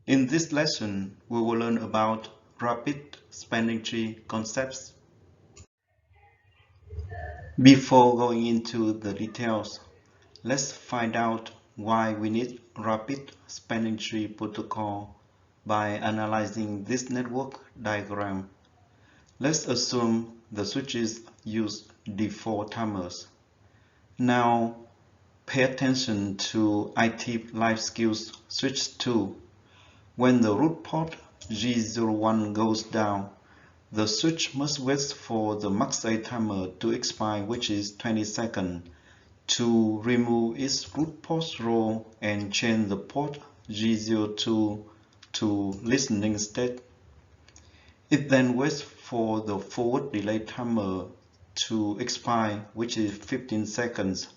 In this lesson, we will learn about rapid spanning tree concepts. Before going into the details, let's find out why we need rapid spanning tree protocol by analyzing this network diagram. Let's assume the switches use default timers. Now, pay attention to IT Life Skills Switch 2. When the root port G01 goes down, the switch must wait for the max timer to expire, which is 20 seconds, to remove its root port role and change the port G02 to listening state. It then waits for the forward delay timer to expire, which is 15 seconds,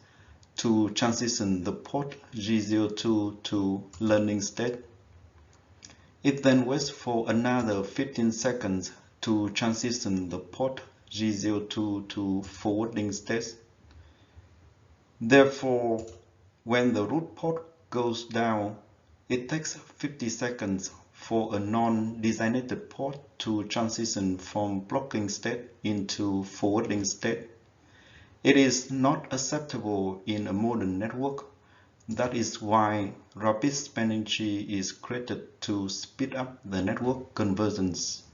to transition the port G02 to learning state. It then waits for another 15 seconds to transition the port G02 to forwarding state. Therefore, when the root port goes down, it takes 50 seconds for a non-designated port to transition from blocking state into forwarding state. It is not acceptable in a modern network. That is why rapid spanning tree is created to speed up the network conversions.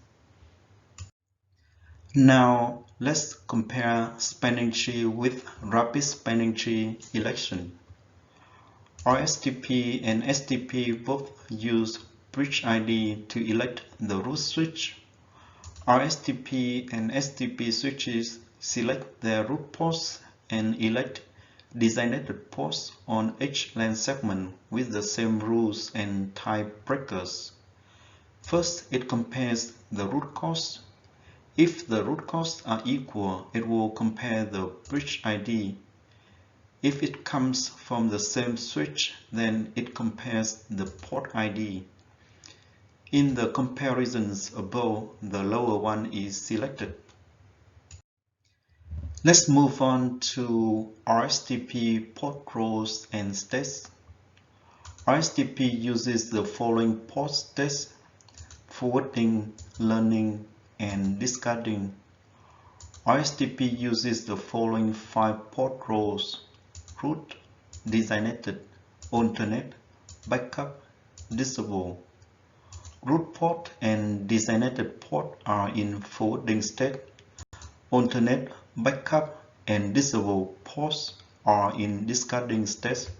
Now, let's compare spanning tree with rapid spanning tree election. RSTP and STP both use bridge ID to elect the root switch. RSTP and STP switches select their root ports and elect designated ports on each LAN segment with the same rules and type breakers. First, it compares the root costs. If the root costs are equal, it will compare the bridge ID. If it comes from the same switch, then it compares the port ID. In the comparisons above, the lower one is selected. Let's move on to RSTP port roles and states. RSTP uses the following port states: forwarding, learning, and discarding. RSTP uses the following 5 port roles: root, designated, alternate, backup, disable. Root port and designated port are in forwarding state. Alternate, backup, and disable ports are in discarding state.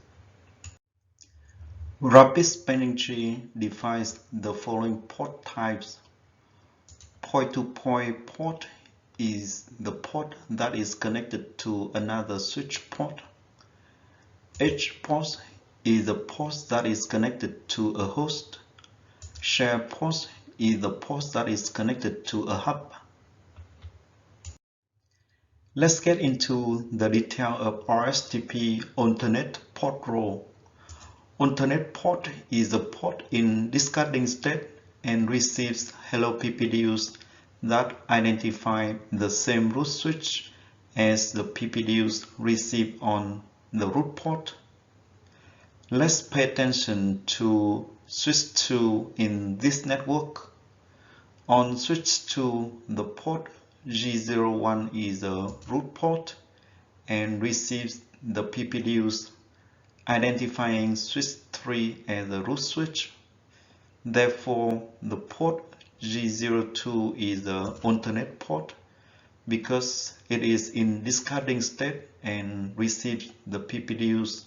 Rapid spanning tree defines the following port types. Point-to-point port is the port that is connected to another switch port. Edge port is the port that is connected to a host. Share port is the port that is connected to a hub. Let's get into the detail of RSTP alternate port role. Alternate port is a port in discarding state and receives hello PPDUs that identify the same root switch as the PPDUs received on the root port. Let's pay attention to switch 2 in this network. On switch 2, the port G01 is a root port and receives the PPDUs identifying switch 3 as a root switch. Therefore, the port G02 is the alternate port because it is in discarding state and receives the PPDUs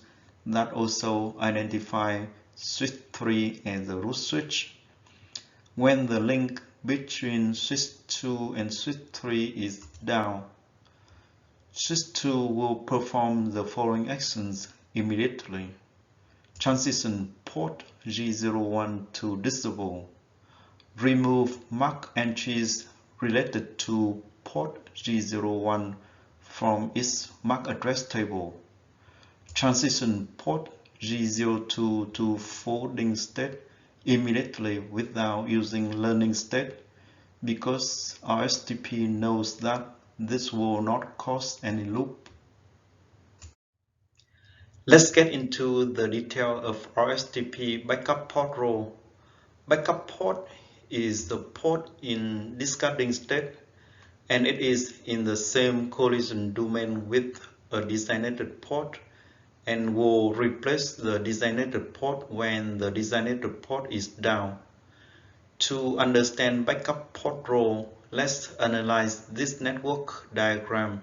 that also identify switch 3 as a root switch. When the link between switch 2 and switch 3 is down, switch 2 will perform the following actions immediately: transition port G01 to disable, remove MAC entries related to port G01 from its MAC address table, transition port G02 to forwarding state immediately without using learning state, because RSTP knows that this will not cause any loop. Let's get into the detail of RSTP backup port role. Backup port is the port in discarding state, and it is in the same collision domain with a designated port and will replace the designated port when the designated port is down. To understand backup port role, let's analyze this network diagram.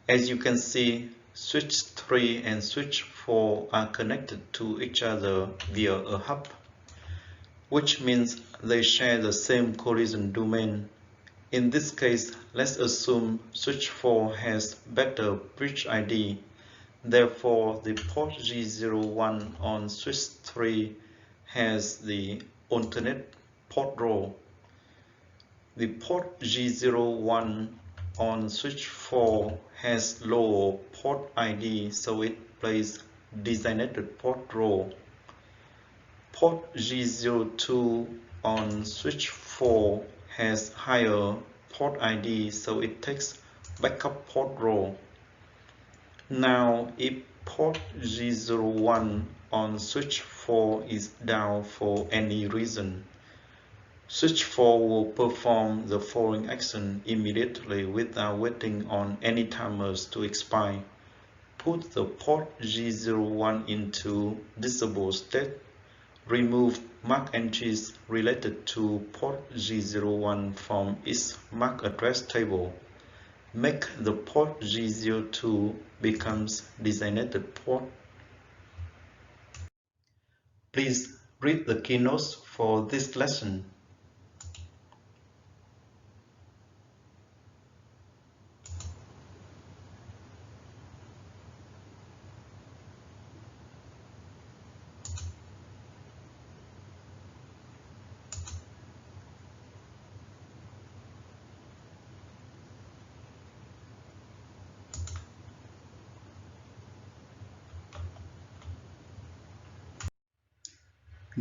As you can see, switch 3 and switch 4 are connected to each other via a hub, which means they share the same collision domain. In this case, let's assume switch 4 has better bridge ID. Therefore, the port G01 on switch 3 has the alternate port role. The port G01 on switch 4 has lower port ID, so it plays designated port role. Port G02 on switch 4 has higher port ID, so it takes backup port role. Now, if port G01 on switch 4 is down for any reason, switch 4 will perform the following action immediately without waiting on any timers to expire. Put the port G01 into disable state. Remove MAC entries related to port G01 from its MAC address table. Make the port G02 becomes designated port. Please read the keynotes for this lesson.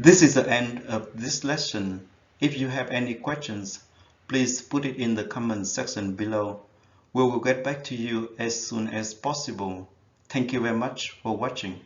This is the end of this lesson. If you have any questions, please put it in the comment section below. We will get back to you as soon as possible. Thank you very much for watching.